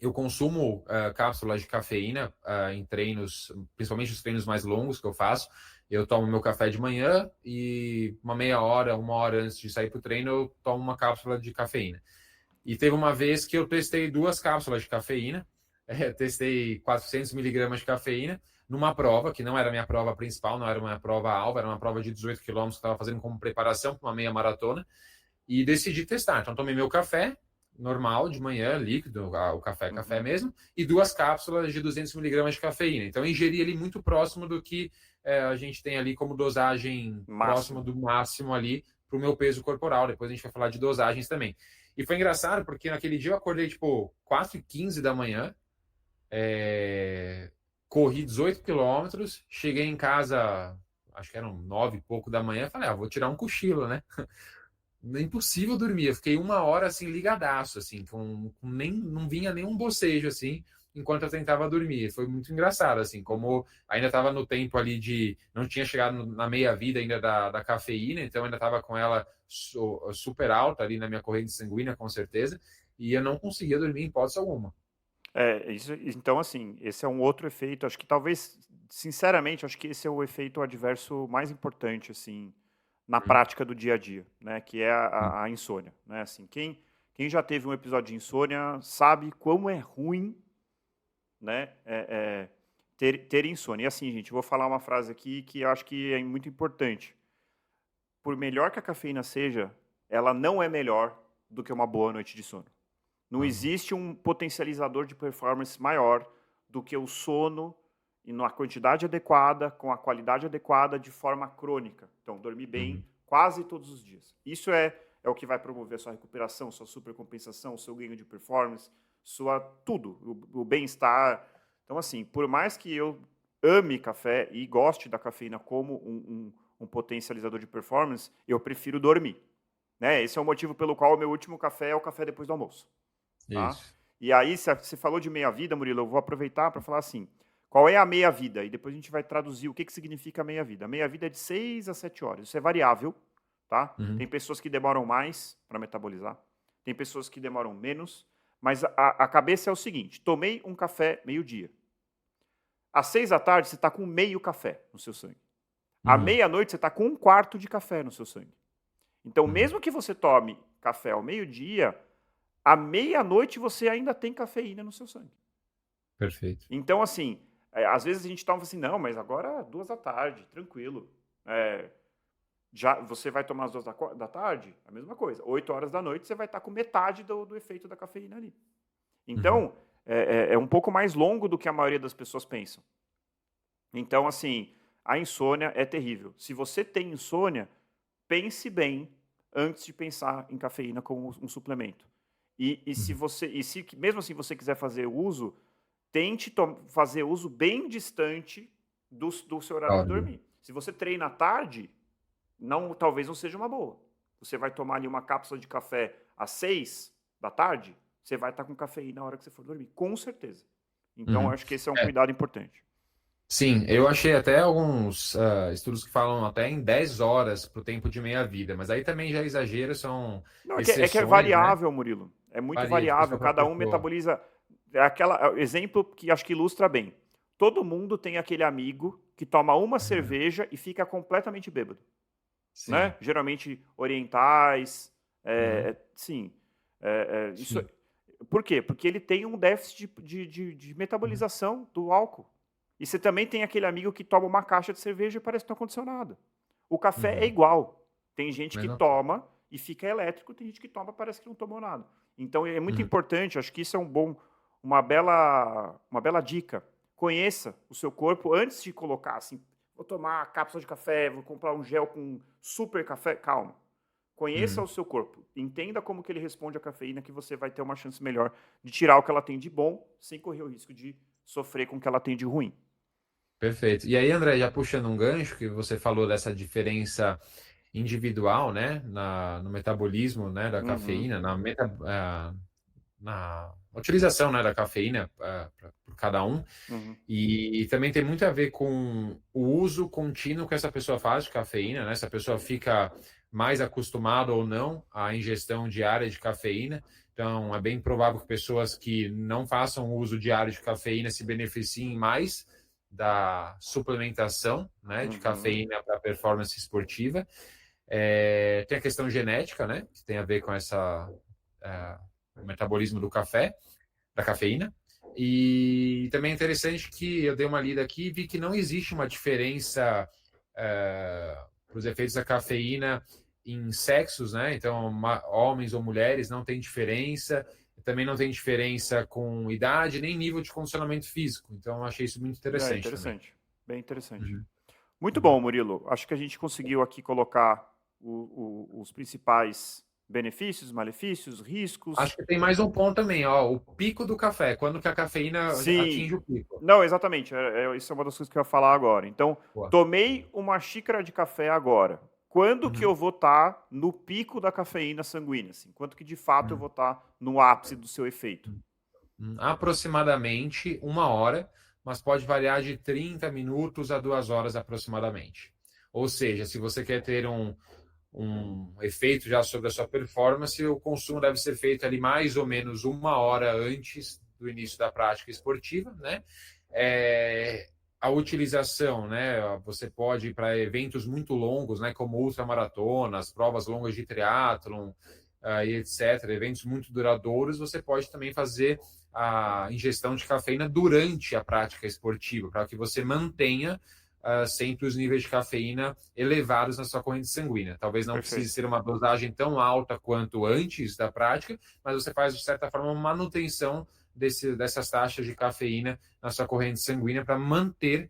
B: eu consumo cápsulas de cafeína em treinos, principalmente os treinos mais longos que eu faço. Eu tomo meu café de manhã e uma meia hora, 1 hora antes de sair para o treino, eu tomo uma cápsula de cafeína. E teve uma vez que eu testei 2 cápsulas de cafeína, testei 400 miligramas de cafeína numa prova, que não era minha prova principal, não era uma prova-alvo, era uma prova de 18 quilômetros que eu estava fazendo como preparação para uma meia maratona, e decidi testar. Então, tomei meu café normal, de manhã, líquido, o café mesmo, e 2 cápsulas de 200 miligramas de cafeína. Então, eu ingeri ali muito próximo do que a gente tem ali como dosagem próxima do máximo ali para o meu peso corporal. Depois a gente vai falar de dosagens também. E foi engraçado, porque naquele dia eu acordei, tipo, 4h15 da manhã, corri 18 quilômetros, cheguei em casa, acho que eram 9 e pouco da manhã, falei, vou tirar um cochilo, né? Impossível dormir, eu fiquei 1 hora, assim, ligadaço, assim, não vinha nenhum bocejo, assim, enquanto eu tentava dormir. Foi muito engraçado, assim, como ainda estava no tempo ali não tinha chegado na meia-vida ainda da cafeína, então ainda estava com ela super alta ali na minha corrente sanguínea, com certeza, e eu não conseguia dormir em hipótese alguma.
A: Então, assim, esse é um outro efeito, acho que talvez, sinceramente, acho que esse é o efeito adverso mais importante, assim, na prática do dia a dia, né, que é a insônia, né, assim, quem já teve um episódio de insônia sabe como é ruim, né, ter insônia. E assim, gente, eu vou falar uma frase aqui que eu acho que é muito importante. Por melhor que a cafeína seja, ela não é melhor do que uma boa noite de sono. Não existe um potencializador de performance maior do que o sono e na quantidade adequada, com a qualidade adequada, de forma crônica. Então, dormir bem quase todos os dias. Isso é o que vai promover a sua recuperação, sua supercompensação, o seu ganho de performance, tudo, o bem-estar. Então, assim, por mais que eu ame café e goste da cafeína como um potencializador de performance, eu prefiro dormir. Né? Esse é o motivo pelo qual o meu último café é o café depois do almoço. Tá?
B: Isso.
A: E aí, você falou de meia-vida, Murilo, eu vou aproveitar para falar assim, qual é a meia-vida? E depois a gente vai traduzir o que significa meia-vida. A meia-vida é de 6 a 7 horas. Isso é variável, tá? Tem pessoas que demoram mais para metabolizar, tem pessoas que demoram menos, mas a cabeça é o seguinte, tomei um café meio-dia. Às 6 da tarde, você está com meio café no seu sangue. À meia-noite, você está com um quarto de café no seu sangue. Então, mesmo que você tome café ao meio-dia, à meia-noite você ainda tem cafeína no seu sangue.
B: Perfeito.
A: Então, assim, às vezes a gente toma assim, não, mas agora 2 da tarde, tranquilo. Já você vai tomar às 2 da tarde, a mesma coisa. 8 horas da noite você vai estar com metade do efeito da cafeína ali. Então, é um pouco mais longo do que a maioria das pessoas pensam. Então, assim, a insônia é terrível. Se você tem insônia, pense bem antes de pensar em cafeína como um suplemento. Se mesmo assim você quiser fazer uso, tente fazer uso bem distante do seu horário de dormir. Se você treina à tarde, talvez não seja uma boa. Você vai tomar ali uma cápsula de café às 6 da tarde, você vai estar com cafeína na hora que você for dormir, com certeza. Então, acho que esse é um cuidado importante.
B: Sim, eu achei até alguns estudos que falam até em 10 horas para o tempo de meia-vida, mas aí também já é exagero, são exceções,
A: que é variável, né? Murilo. É muito variável, cada um
B: pessoa.
A: Metaboliza... exemplo que acho que ilustra bem. Todo mundo tem aquele amigo que toma uma cerveja e fica completamente bêbado. Né? Geralmente orientais. Sim. Isso, por quê? Porque ele tem um déficit de metabolização do álcool. E você também tem aquele amigo que toma uma caixa de cerveja e parece que não aconteceu nada. O café é igual. Tem gente que toma e fica elétrico, tem gente que toma e parece que não tomou nada. Então é muito importante, acho que isso é uma bela dica. Conheça o seu corpo antes de colocar assim, vou tomar cápsula de café, vou comprar um gel com super café. Calma. Conheça o seu corpo. Entenda como que ele responde à cafeína, que você vai ter uma chance melhor de tirar o que ela tem de bom, sem correr o risco de sofrer com o que ela tem de ruim.
B: Perfeito. E aí, André, já puxando um gancho, que você falou dessa diferença individual, né, no metabolismo, né, da cafeína, na utilização, né, da cafeína por cada um. E também tem muito a ver com o uso contínuo que essa pessoa faz de cafeína, né? Se a pessoa fica mais acostumada ou não à ingestão diária de cafeína. Então, é bem provável que pessoas que não façam uso diário de cafeína se beneficiem mais da suplementação, né, de cafeína para performance esportiva. Tem a questão genética, né, que tem a ver com o metabolismo do café, da cafeína. E também é interessante que eu dei uma lida aqui e vi que não existe uma diferença para os efeitos da cafeína em sexos, né? Então, homens ou mulheres não tem diferença. Também não tem diferença com idade, nem nível de condicionamento físico. Então, eu achei isso muito interessante.
A: Bem interessante. Muito bom, Murilo. Acho que a gente conseguiu aqui colocar os principais benefícios, malefícios, riscos.
B: Acho que tem mais um ponto também, o pico do café. Quando que a cafeína atinge o pico?
A: Não, exatamente. Isso é uma das coisas que eu ia falar agora. Então, tomei uma xícara de café agora. Quando que eu vou estar no pico da cafeína sanguínea? Assim? Quanto que, de fato, eu vou estar no ápice do seu efeito?
B: Aproximadamente 1 hora, mas pode variar de 30 minutos a 2 horas aproximadamente. Ou seja, se você quer ter um efeito já sobre a sua performance, o consumo deve ser feito ali mais ou menos 1 hora antes do início da prática esportiva, né? A utilização, né? Você pode ir para eventos muito longos, né? Como ultramaratonas, provas longas de triatlon, e etc., eventos muito duradouros, você pode também fazer a ingestão de cafeína durante a prática esportiva, para que você mantenha sempre os níveis de cafeína elevados na sua corrente sanguínea. Talvez não
A: Perfeito.
B: precise ser uma dosagem tão alta quanto antes da prática, mas você faz, de certa forma, uma manutenção dessas taxas de cafeína na sua corrente sanguínea para manter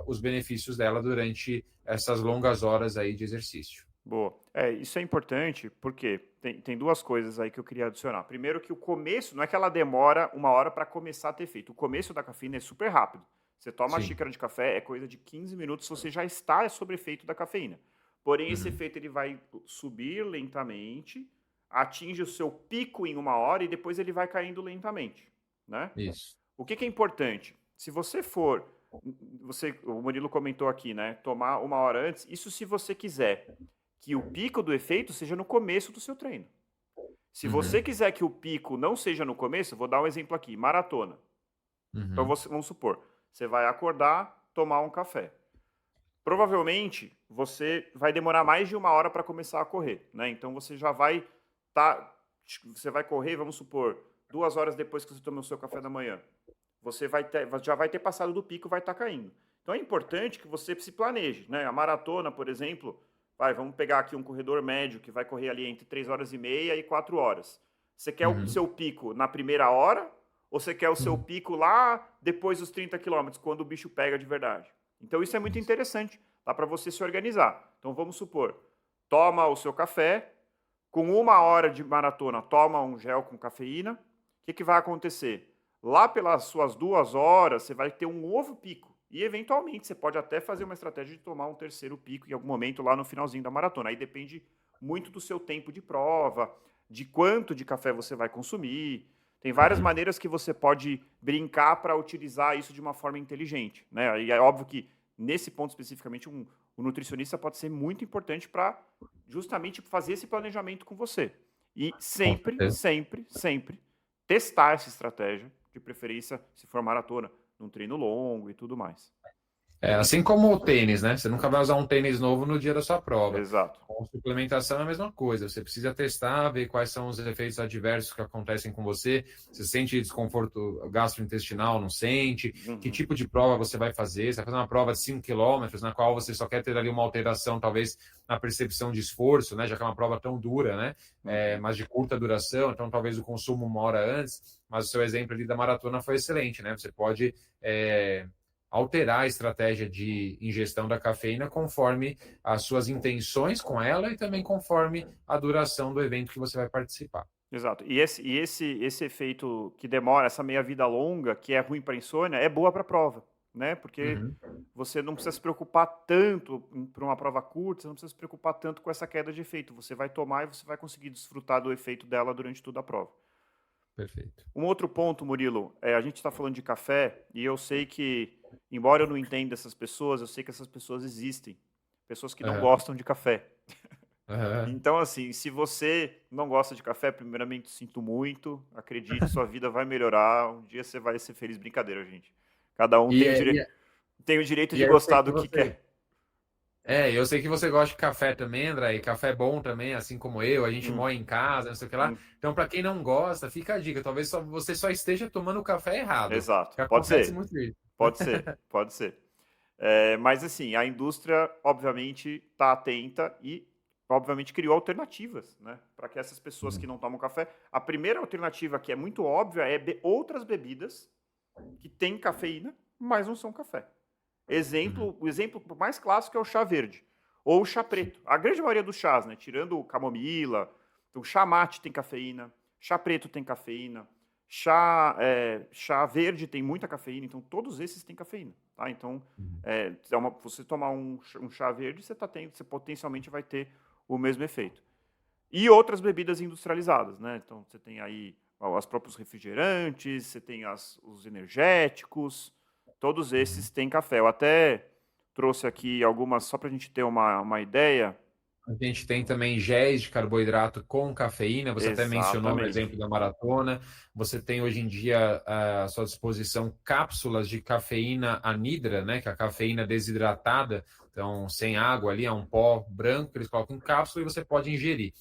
B: os benefícios dela durante essas longas horas aí de exercício.
A: Boa. Isso é importante porque tem duas coisas aí que eu queria adicionar. Primeiro que o começo, não é que ela demora 1 hora para começar a ter efeito. O começo da cafeína é super rápido. Você toma uma xícara de café, é coisa de 15 minutos, você já está sob efeito da cafeína. Porém, esse efeito ele vai subir lentamente, atinge o seu pico em 1 hora e depois ele vai caindo lentamente, né?
B: Isso.
A: O que é importante? Se você for, o Murilo comentou aqui, né? Tomar 1 hora antes, isso se você quiser que o pico do efeito seja no começo do seu treino. Se você quiser que o pico não seja no começo, vou dar um exemplo aqui, maratona. Então vamos supor, você vai acordar, tomar um café. Provavelmente você vai demorar mais de 1 hora para começar a correr, né? Então você já vai você vai correr, vamos supor, 2 horas depois que você tomou o seu café da manhã. Você já vai ter passado do pico, vai estar caindo. Então é importante que você se planeje, né? A maratona, por exemplo, vamos pegar aqui um corredor médio que vai correr ali entre 3h30 e 4 horas. Você quer o seu pico na primeira hora ou você quer o seu pico lá depois dos 30 quilômetros, quando o bicho pega de verdade? Então isso é muito interessante, dá para você se organizar. Então vamos supor, toma o seu café, com 1 hora de maratona, toma um gel com cafeína. O que vai acontecer? Lá pelas suas 2 horas, você vai ter um novo pico. E, eventualmente, você pode até fazer uma estratégia de tomar um terceiro pico em algum momento lá no finalzinho da maratona. Aí depende muito do seu tempo de prova, de quanto de café você vai consumir. Tem várias maneiras que você pode brincar para utilizar isso de uma forma inteligente, né? E é óbvio que, nesse ponto especificamente, o nutricionista pode ser muito importante para justamente fazer esse planejamento com você. E sempre, sempre, sempre testar essa estratégia, de preferência, se for maratona, num treino longo e tudo mais.
B: Assim como o tênis, né? Você nunca vai usar um tênis novo no dia da sua prova.
A: Exato.
B: Com suplementação é a mesma coisa. Você precisa testar, ver quais são os efeitos adversos que acontecem com você. Você sente desconforto gastrointestinal, não sente? Que tipo de prova você vai fazer? Você vai fazer uma prova de 5 quilômetros, na qual você só quer ter ali uma alteração, talvez, na percepção de esforço, né? Já que é uma prova tão dura, né? Mas de curta duração, então talvez o consumo 1 hora antes. Mas o seu exemplo ali da maratona foi excelente, né? Você pode alterar a estratégia de ingestão da cafeína conforme as suas intenções com ela e também conforme a duração do evento que você vai participar.
A: Exato. E esse efeito que demora, essa meia-vida longa, que é ruim para a insônia, é boa para a prova, né? Porque você não precisa se preocupar tanto para uma prova curta, você não precisa se preocupar tanto com essa queda de efeito. Você vai tomar e você vai conseguir desfrutar do efeito dela durante toda a prova.
B: Perfeito.
A: Um outro ponto, Murilo, a gente está falando de café e eu sei que, embora eu não entenda essas pessoas, eu sei que essas pessoas existem. Pessoas que não gostam de café. Então, assim, se você não gosta de café, primeiramente, sinto muito. Acredite, sua vida vai melhorar. Um dia você vai ser feliz. Brincadeira, gente. Cada um tem o direito de gostar do que quer.
B: Eu sei que você gosta de café também, André, e café é bom também, assim como eu, a gente mora em casa, não sei o que lá. Então, para quem não gosta, fica a dica, talvez você só esteja tomando o café errado.
A: Exato,
B: pode ser. Muito isso.
A: Pode ser. Mas, assim, a indústria, obviamente, está atenta e, obviamente, criou alternativas, né, para que essas pessoas que não tomam café... A primeira alternativa, que é muito óbvia, é outras bebidas que têm cafeína, mas não são café. O exemplo mais clássico é o chá verde ou o chá preto. A grande maioria dos chás, né, tirando o camomila, o chá mate tem cafeína, chá preto tem cafeína, chá verde tem muita cafeína, então todos esses têm cafeína. Tá? Então, você tomar um chá verde, você potencialmente vai ter o mesmo efeito. E outras bebidas industrializadas, né? Então, você tem aí os próprios refrigerantes, você tem os energéticos... Todos esses têm café. Eu até trouxe aqui algumas, só para a gente ter uma ideia.
B: A gente tem também géis de carboidrato com cafeína. Você até mencionou no exemplo da maratona. Você tem hoje em dia à sua disposição cápsulas de cafeína anidra, né? Que é a cafeína desidratada, então sem água ali, é um pó branco que eles colocam em cápsula e você pode ingerir.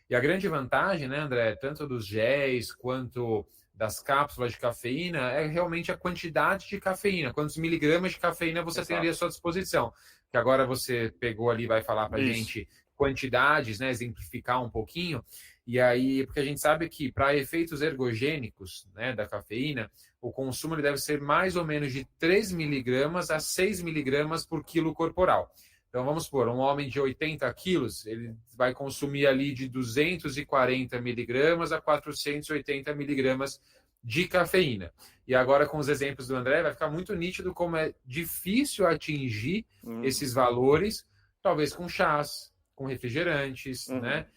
B: E a grande vantagem, né, André, tanto dos géis quanto das cápsulas de cafeína é realmente a quantidade de cafeína, quantos miligramas de cafeína você tem ali à
A: Exato.
B: sua disposição. Que agora você pegou ali, vai falar para a
A: Isso.
B: gente quantidades, né, exemplificar um pouquinho. E aí, porque a gente sabe que para efeitos ergogênicos, né, da cafeína, o consumo ele deve ser mais ou menos de 3 miligramas a 6 miligramas por quilo corporal. Então, vamos supor, um homem de 80 quilos, ele vai consumir ali de 240 miligramas a 480 miligramas de cafeína. E agora, com os exemplos do André, vai ficar muito nítido como é difícil atingir esses valores, talvez com chás, com refrigerantes, né?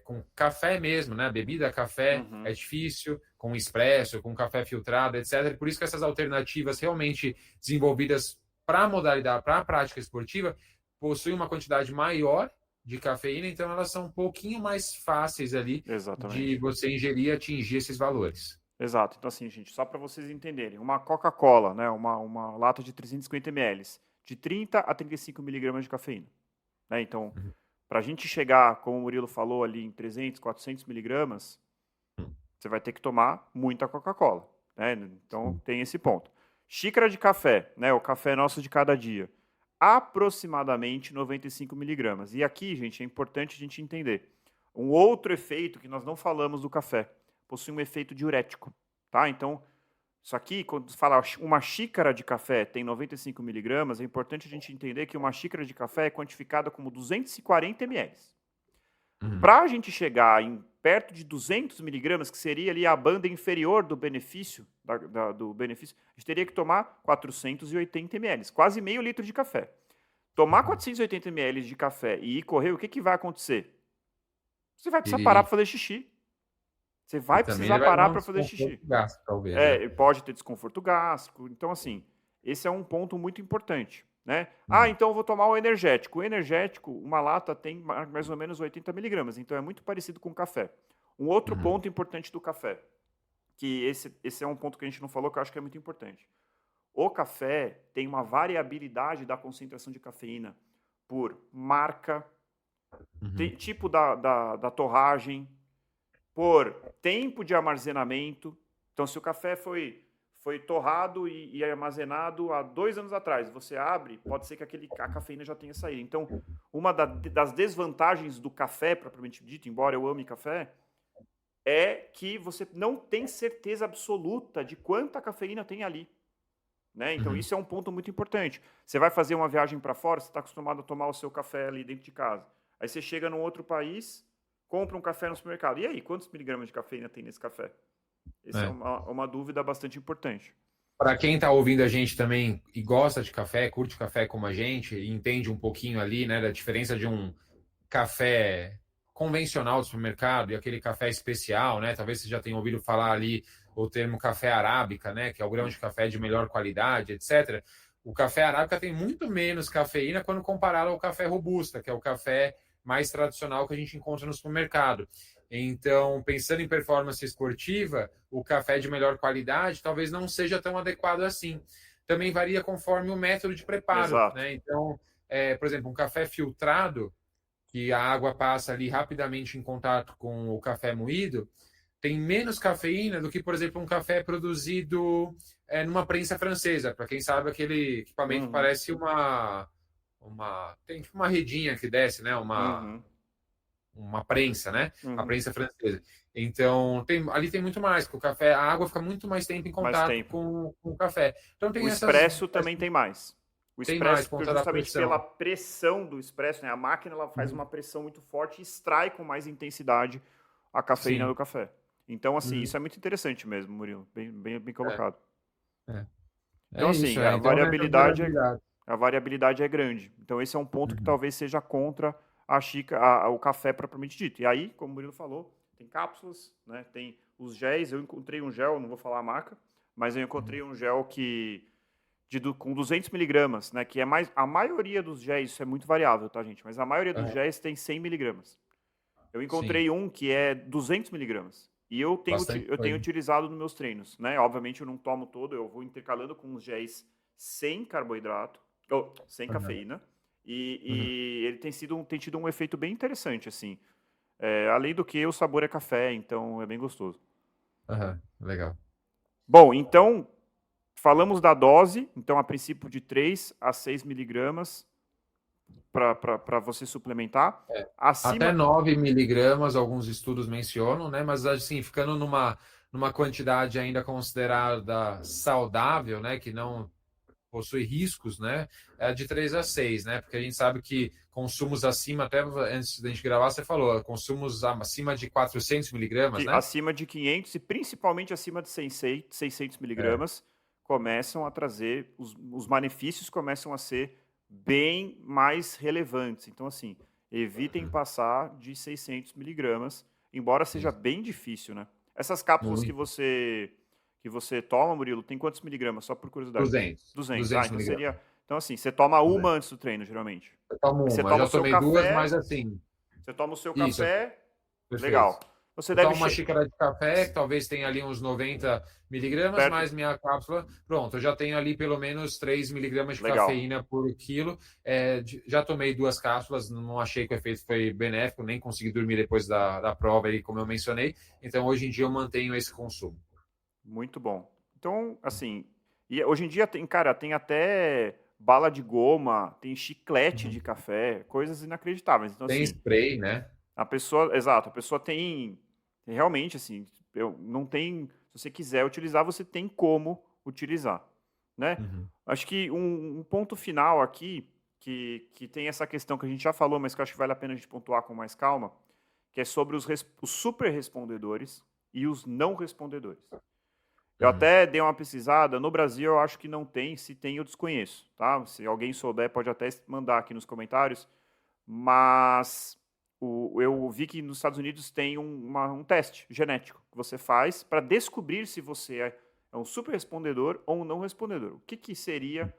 B: Com café mesmo, né? Bebida café é difícil, com expresso, com café filtrado, etc. Por isso que essas alternativas realmente desenvolvidas para a modalidade, para a prática esportiva, possuem uma quantidade maior de cafeína, então elas são um pouquinho mais fáceis ali de
A: Exatamente.
B: você ingerir e atingir esses valores.
A: Exato. Então, assim, gente, só para vocês entenderem, uma Coca-Cola, né, uma lata de 350 ml, de 30 a 35 miligramas de cafeína. Né? Então,
B: Uhum.
A: para a gente chegar, como o Murilo falou ali, em 300, 400 miligramas, você vai ter que tomar muita Coca-Cola. Né? Então, tem esse ponto. Xícara de café, né, o café nosso de cada dia, aproximadamente 95 miligramas. E aqui, gente, é importante a gente entender. Um outro efeito que nós não falamos do café, possui um efeito diurético. Tá? Então, isso aqui, quando se fala uma xícara de café tem 95 miligramas, é importante a gente entender que uma xícara de café é quantificada como 240 ml. Para a gente chegar em perto de 200 miligramas, que seria ali a banda inferior do benefício, do benefício, a gente teria que tomar 480 ml, quase meio litro de café. Tomar 480 ml de café e ir correr, o que, que vai acontecer? Você vai precisar parar para fazer xixi. Você
B: E
A: vai
B: também
A: precisar
B: ele vai dar
A: parar
B: um
A: para fazer xixi.
B: desconforto gástrico, talvez, né?
A: Pode ter desconforto gástrico. Então, assim, esse é um ponto muito importante. Né?
B: Uhum.
A: Então eu vou tomar o energético. O energético, uma lata tem mais ou menos 80 miligramas, então é muito parecido com o café. Um outro ponto importante do café, que esse é um ponto que a gente não falou, que eu acho que é muito importante. O café tem uma variabilidade da concentração de cafeína por marca, tipo da torragem, por tempo de armazenamento. Então, se o café foi torrado e armazenado há 2 anos atrás, você abre, pode ser que a cafeína já tenha saído. Então, uma das desvantagens do café, propriamente dito, embora eu ame café, é que você não tem certeza absoluta de quanta cafeína tem ali. Né? Então, isso é um ponto muito importante. Você vai fazer uma viagem para fora, você está acostumado a tomar o seu café ali dentro de casa. Aí você chega num outro país, compra um café no supermercado. E aí, quantos miligramas de cafeína tem nesse café? Essa é uma dúvida bastante importante.
B: Para quem está ouvindo a gente também e gosta de café, curte café como a gente, e entende um pouquinho ali, né, da diferença de um café convencional do supermercado e aquele café especial, né? Talvez você já tenha ouvido falar ali o termo café arábica, né, que é o grão de café de melhor qualidade, etc. O café arábica tem muito menos cafeína quando comparado ao café robusta, que é o café mais tradicional que a gente encontra no supermercado. Então, pensando em performance esportiva, o café de melhor qualidade talvez não seja tão adequado assim. Também varia conforme o método de preparo,
A: Exato.
B: né? Então, por exemplo, um café filtrado, que a água passa ali rapidamente em contato com o café moído, tem menos cafeína do que, por exemplo, um café produzido numa prensa francesa. Para quem sabe, aquele equipamento parece tem tipo uma redinha que desce, né? Uma prensa, né? A prensa francesa. Então, ali tem muito mais, porque a água fica muito mais tempo em
A: Mais
B: contato
A: tempo.
B: com o café. Então
A: O
B: tem
A: expresso também tem mais. O
B: tem mais
A: expresso,
B: ponta da
A: justamente pela
B: pressão.
A: pressão do expresso, né? A máquina ela faz uma pressão muito forte e extrai com mais intensidade a cafeína
B: Sim.
A: do café. Então, assim, isso é muito interessante mesmo, Murilo. Bem colocado. Então, assim,
B: Isso, então essa variabilidade.
A: a variabilidade é grande. Então, esse é um ponto que talvez seja contra o café propriamente dito. E aí, como o Murilo falou, tem cápsulas, né? Tem os géis. Eu encontrei um gel, não vou falar a marca, mas eu encontrei um gel com 200 miligramas, né? Que é mais. A maioria dos géis, isso é muito variável, tá, gente? Mas a maioria dos géis tem 100 miligramas. Eu encontrei um que é 200 miligramas. E eu tenho utilizado nos meus treinos, né? Obviamente eu não tomo todo, eu vou intercalando com os géis sem carboidrato, sem cafeína. E ele tem tido um efeito bem interessante, assim. Além do que o sabor é café, então é bem gostoso.
B: Legal.
A: Bom, então falamos da dose, então a princípio de 3 a 6 miligramas para você suplementar.
B: Até 9 miligramas, alguns estudos mencionam, né? Mas assim, ficando numa quantidade ainda considerada saudável, né? Que não possui riscos, né? É de 3 a 6, né? Porque a gente sabe que consumos acima, até antes da gente gravar, você falou, consumos acima de 400 miligramas, né?
A: Acima de 500 e principalmente acima de 600 miligramas começam a trazer, os benefícios começam a ser bem mais relevantes. Então, assim, evitem passar de 600 miligramas, embora seja bem difícil, né? Essas cápsulas que você toma, Murilo, tem quantos miligramas? Só por curiosidade.
B: 200
A: então seria... Então, assim, você toma uma antes do treino, geralmente.
B: Eu tomo
A: Você
B: uma,
A: toma
B: já tomei duas, mas assim...
A: Você toma o seu
B: Isso,
A: café,
B: perfeito.
A: legal. Você
B: eu
A: deve
B: tomo uma xícara de café, que talvez tenha ali uns 90 miligramas,
A: Perto.
B: mais minha cápsula. Pronto, eu já tenho ali pelo menos 3 miligramas de
A: Legal.
B: cafeína por quilo. Já tomei 2 cápsulas, não achei que o efeito foi benéfico, nem consegui dormir depois da prova, aí, como eu mencionei. Então, hoje em dia, eu mantenho esse consumo.
A: Muito bom. Então, assim, e hoje em dia tem, cara, tem até bala de goma, tem chiclete de café, coisas inacreditáveis. Então,
B: Tem
A: assim,
B: spray, né?
A: a pessoa tem realmente, assim, não tem, se você quiser utilizar, você tem como utilizar, né? Acho que um ponto final aqui, que tem essa questão que a gente já falou, mas que eu acho que vale a pena a gente pontuar com mais calma, que é sobre os super respondedores e os não respondedores. Eu até dei uma pesquisada, no Brasil eu acho que não tem, se tem eu desconheço, tá? Se alguém souber pode até mandar aqui nos comentários, mas eu vi que nos Estados Unidos tem um teste genético que você faz para descobrir se você é um super respondedor ou um não respondedor. O que seria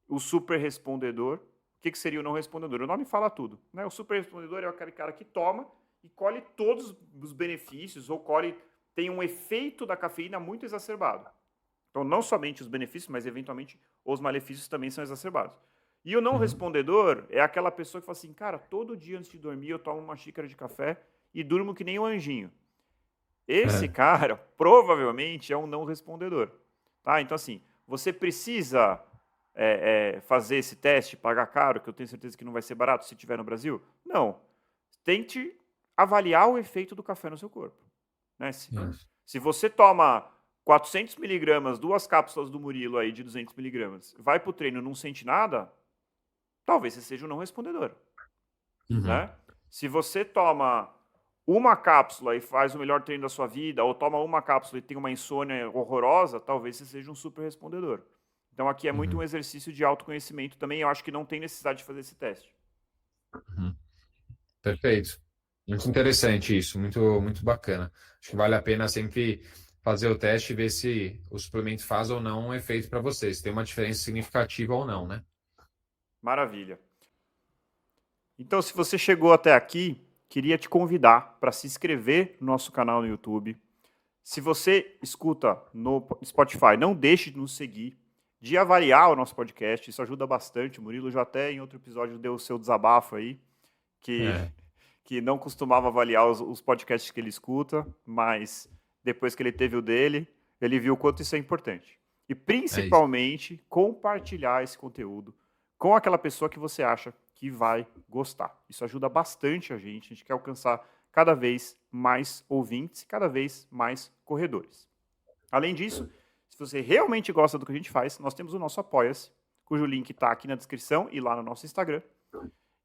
A: o super respondedor? O que seria o não respondedor? O nome fala tudo, né? O super respondedor é aquele cara que toma e colhe todos os benefícios ou tem um efeito da cafeína muito exacerbado. Então, não somente os benefícios, mas eventualmente os malefícios também são exacerbados. E o não respondedor é aquela pessoa que fala assim, cara, todo dia antes de dormir eu tomo uma xícara de café e durmo que nem um anjinho. Esse cara provavelmente é um não respondedor. Tá? Então, assim, você precisa fazer esse teste, pagar caro, que eu tenho certeza que não vai ser barato se tiver no Brasil? Não. Tente avaliar o efeito do café no seu corpo. Né? Se você toma 400 miligramas, 2 cápsulas do Murilo aí de 200 miligramas, vai para o treino e não sente nada, talvez você seja um não respondedor. Né? Se você toma uma cápsula e faz o melhor treino da sua vida, ou toma uma cápsula e tem uma insônia horrorosa, talvez você seja um super respondedor. Então aqui é muito um exercício de autoconhecimento também, eu acho que não tem necessidade de fazer esse teste.
B: Perfeito. Muito interessante isso, muito, muito bacana. Acho que vale a pena sempre fazer o teste e ver se o suplemento faz ou não um efeito para você, se tem uma diferença significativa ou não, né?
A: Maravilha. Então, se você chegou até aqui, queria te convidar para se inscrever no nosso canal no YouTube. Se você escuta no Spotify, não deixe de nos seguir, de avaliar o nosso podcast, isso ajuda bastante. O Murilo já até em outro episódio deu o seu desabafo aí, que não costumava avaliar os podcasts que ele escuta, mas depois que ele teve o dele, ele viu o quanto isso é importante. E principalmente compartilhar esse conteúdo com aquela pessoa que você acha que vai gostar. Isso ajuda bastante a gente quer alcançar cada vez mais ouvintes, cada vez mais corredores. Além disso, se você realmente gosta do que a gente faz, nós temos o nosso Apoia-se, cujo link está aqui na descrição e lá no nosso Instagram,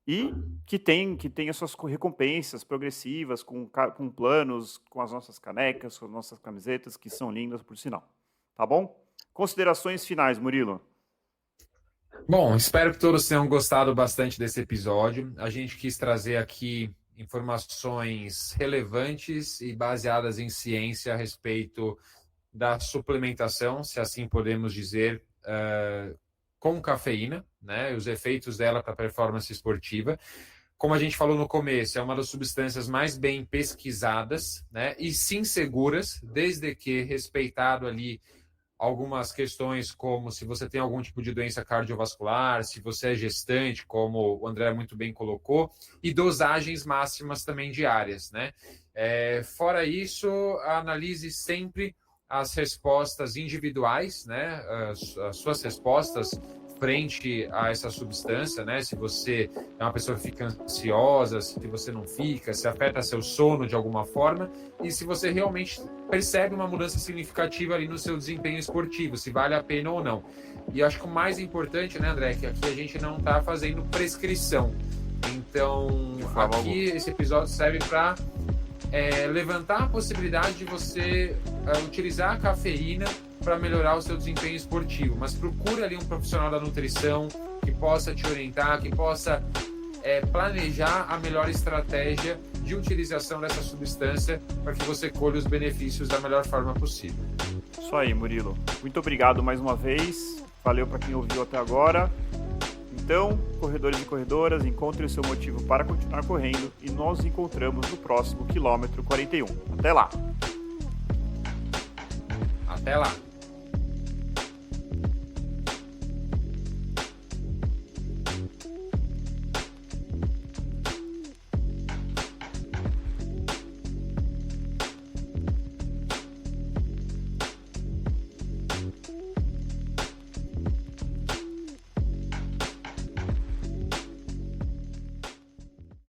A: e que tem as suas recompensas progressivas, com planos, com as nossas canecas, com as nossas camisetas, que são lindas, por sinal. Tá bom? Considerações finais, Murilo.
B: Bom, espero que todos tenham gostado bastante desse episódio. A gente quis trazer aqui informações relevantes e baseadas em ciência a respeito da suplementação, se assim podemos dizer, com cafeína, né? Os efeitos dela para a performance esportiva. Como a gente falou no começo, é uma das substâncias mais bem pesquisadas, né? E sim seguras, desde que respeitado ali algumas questões como se você tem algum tipo de doença cardiovascular, se você é gestante, como o André muito bem colocou, e dosagens máximas também diárias, né? Fora isso, analise sempre as respostas individuais, né? As suas respostas frente a essa substância, né? Se você é uma pessoa que fica ansiosa, se você não fica, se afeta seu sono de alguma forma, e se você realmente percebe uma mudança significativa ali no seu desempenho esportivo, se vale a pena ou não. E eu acho que o mais importante, né, André, que aqui a gente não está fazendo prescrição. Então, aqui esse episódio serve para levantar a possibilidade de você utilizar a cafeína para melhorar o seu desempenho esportivo, mas procure ali um profissional da nutrição que possa te orientar, que possa planejar a melhor estratégia de utilização dessa substância para que você colhe os benefícios da melhor forma possível.
A: Isso aí, Murilo. Muito obrigado mais uma vez. Valeu para quem ouviu até agora. Então, corredores e corredoras, encontrem o seu motivo para continuar correndo e nós nos encontramos no próximo quilômetro 41. Até lá!
B: Até lá!